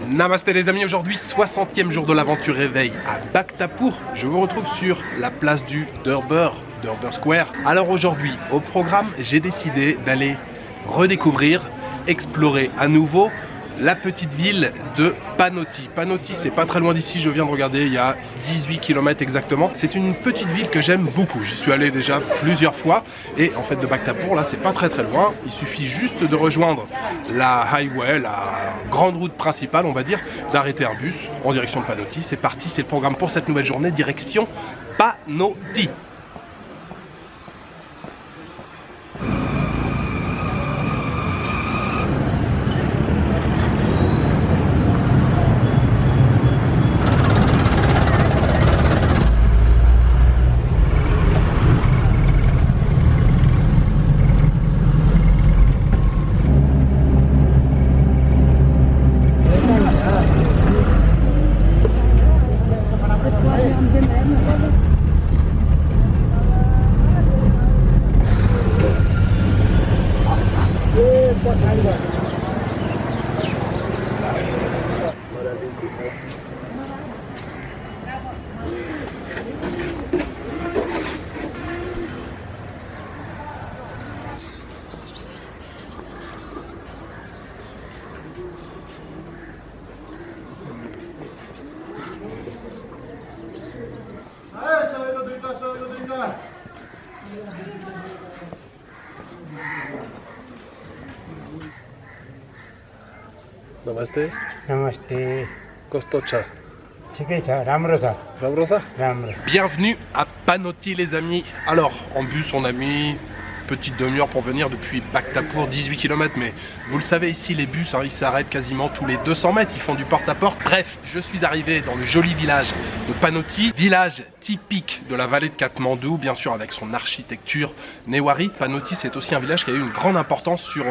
Namasté les amis, aujourd'hui 60e jour de l'aventure réveil à Bhaktapur. Je vous retrouve sur la place du Durbar Square. Alors aujourd'hui au programme, j'ai décidé d'aller redécouvrir, explorer à nouveau la petite ville de Panoti. Panoti, c'est pas très loin d'ici, je viens de regarder, il y a 18 km exactement. C'est une petite ville que j'aime beaucoup. J'y suis allé déjà plusieurs fois et en fait de Bhaktapur, là c'est pas très loin. Il suffit juste de rejoindre la highway, la grande route principale, on va dire, d'arrêter un bus en direction de Panoti. C'est parti, c'est le programme pour cette nouvelle journée, direction Panoti. Namaste. Namaste. Kostocha. Bienvenue à Panoti les amis. Alors en bus on a mis une petite demi-heure pour venir depuis Bhaktapur, 18 km, mais vous le savez ici les bus ils s'arrêtent quasiment tous les 200 mètres, ils font du porte-à-porte. Bref, je suis arrivé dans le joli village de Panoti, village typique de la vallée de Katmandou, bien sûr avec son architecture Newari. Panoti c'est aussi un village qui a eu une grande importance sur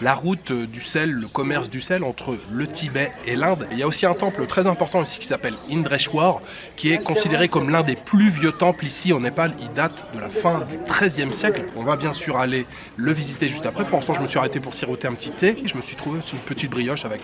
la route du sel, le commerce du sel entre le Tibet et l'Inde. Il y a aussi un temple très important ici qui s'appelle Indreshwar, qui est considéré comme l'un des plus vieux temples ici au Népal. Il date de la fin du XIIIe siècle. On va bien sûr aller le visiter juste après. Pour l'instant, je me suis arrêté pour siroter un petit thé. Je me suis trouvé aussi une petite brioche avec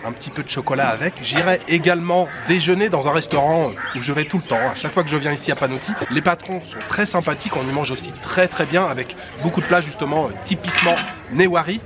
un petit peu de chocolat avec. J'irai également déjeuner dans un restaurant où je vais tout le temps. À chaque fois que je viens ici à Panoti, les patrons sont très sympathiques. On y mange aussi très bien avec beaucoup de plats justement typiquement Newari.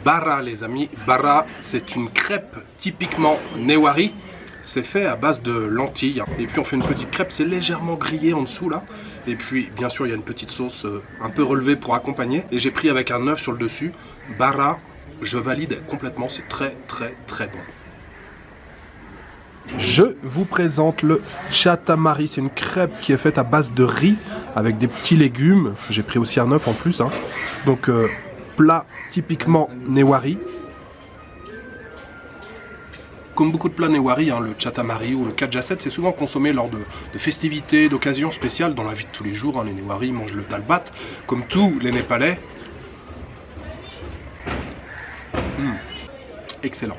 Bara les amis. Bara c'est une crêpe typiquement Newari. C'est fait à base de lentilles. Et puis on fait une petite crêpe, c'est légèrement grillé en dessous là. Et puis bien sûr il y a une petite sauce un peu relevée pour accompagner. Et j'ai pris avec un œuf sur le dessus. Bara, je valide complètement, c'est très très très bon. Je vous présente le chatamari, c'est une crêpe qui est faite à base de riz avec des petits légumes. J'ai pris aussi un œuf en plus. Donc plat typiquement Newari. Comme beaucoup de plats Newari, le chatamari ou le kajasset, c'est souvent consommé lors de festivités, d'occasions spéciales dans la vie de tous les jours. Les Newari mangent le dal bhat, comme tous les Népalais. Excellent.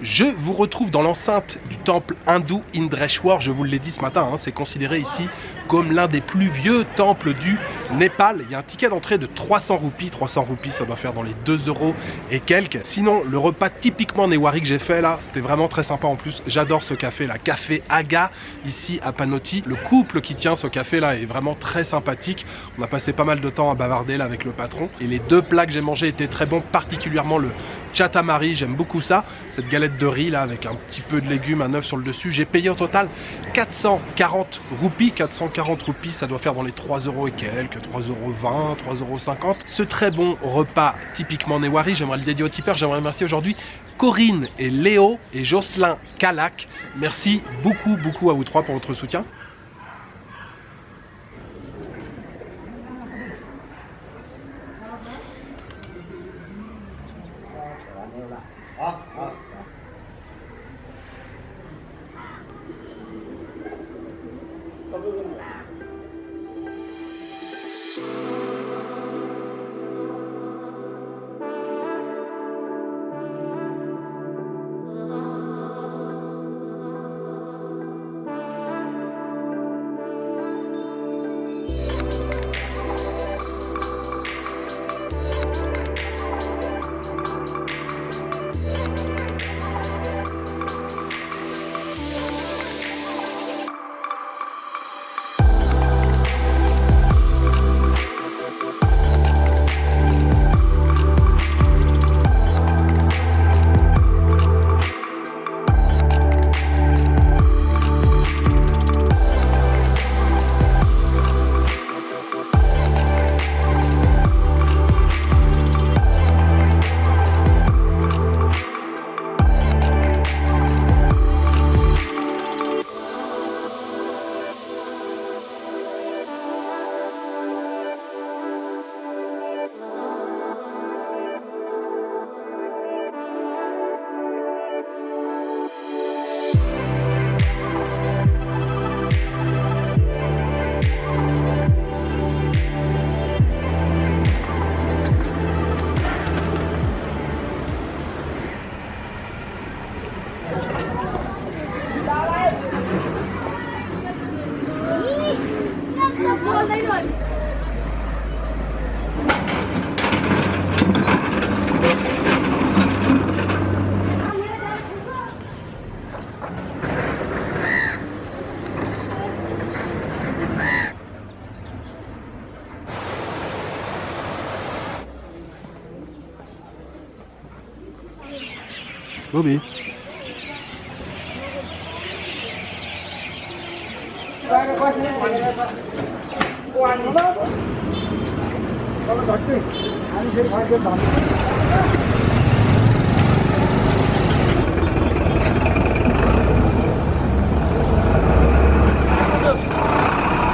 Je vous retrouve dans l'enceinte du temple hindou Indreshwar, je vous l'ai dit ce matin, c'est considéré ici comme l'un des plus vieux temples du Népal. Il y a un ticket d'entrée de 300 roupies, 300 roupies ça doit faire dans les 2 € et quelques. Sinon le repas typiquement Newari que j'ai fait là, c'était vraiment très sympa en plus, j'adore ce café là, Café Aga ici à Panoti. Le couple qui tient ce café là est vraiment très sympathique, on a passé pas mal de temps à bavarder là avec le patron et les 2 plats que j'ai mangés étaient très bons, particulièrement le chatamari, j'aime beaucoup ça, cette galette de riz là avec un petit peu de légumes, un œuf sur le dessus. J'ai payé au total 440 roupies, 440 roupies ça doit faire dans les 3 € et quelques, 3,20 €, 3,50 €. Ce très bon repas typiquement Newari, j'aimerais le dédier aux tipeurs, j'aimerais remercier aujourd'hui Corinne et Léo et Jocelyn Calac. Merci beaucoup à vous trois pour votre soutien. Bobby.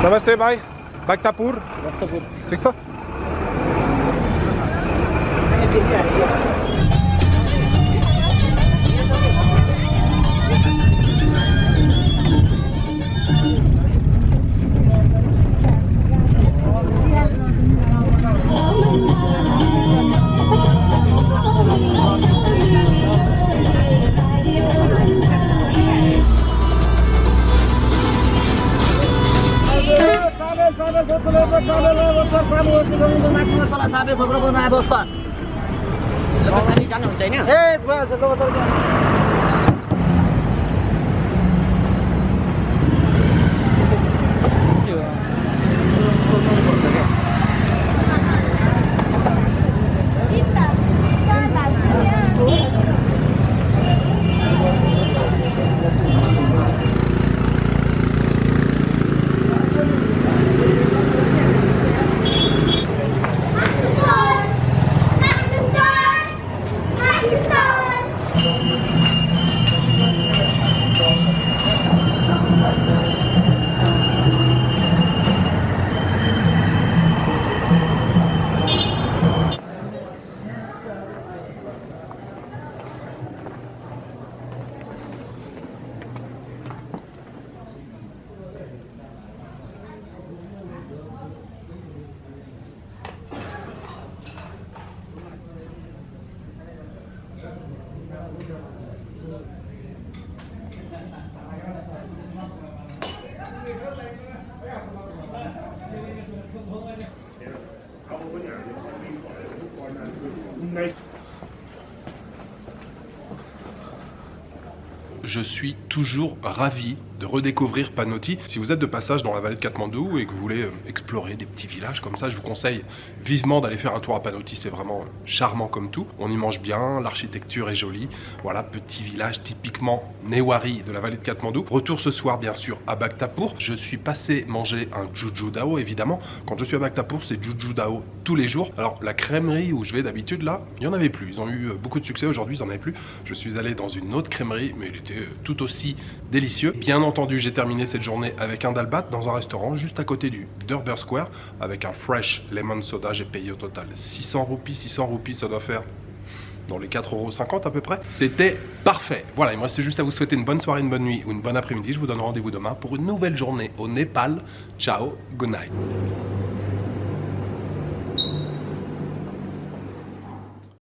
Namaste, bhai. Bhaktapur. ठीक sir? Je suis toujours ravi de redécouvrir Panoti. Si vous êtes de passage dans la vallée de Katmandou et que vous voulez explorer des petits villages comme ça, je vous conseille vivement d'aller faire un tour à Panoti. C'est vraiment charmant comme tout. On y mange bien, l'architecture est jolie. Voilà, petit village typiquement Newari de la vallée de Katmandou. Retour ce soir bien sûr à Bhaktapur. Je suis passé manger un Juju Dao évidemment. Quand je suis à Bhaktapur, c'est Juju Dao tous les jours. Alors la crèmerie où je vais d'habitude là, il n'y en avait plus. Ils ont eu beaucoup de succès aujourd'hui, ils n'en avaient plus. Je suis allé dans une autre crèmerie, mais il était tout aussi délicieux. Bien entendu, j'ai terminé cette journée avec un dalbat dans un restaurant juste à côté du Durbar Square avec un fresh lemon soda. J'ai payé au total 600 roupies. 600 roupies, ça doit faire dans les 4,50 € à peu près. C'était parfait. Voilà, il me reste juste à vous souhaiter une bonne soirée, une bonne nuit ou une bonne après-midi. Je vous donne rendez-vous demain pour une nouvelle journée au Népal. Ciao, good night.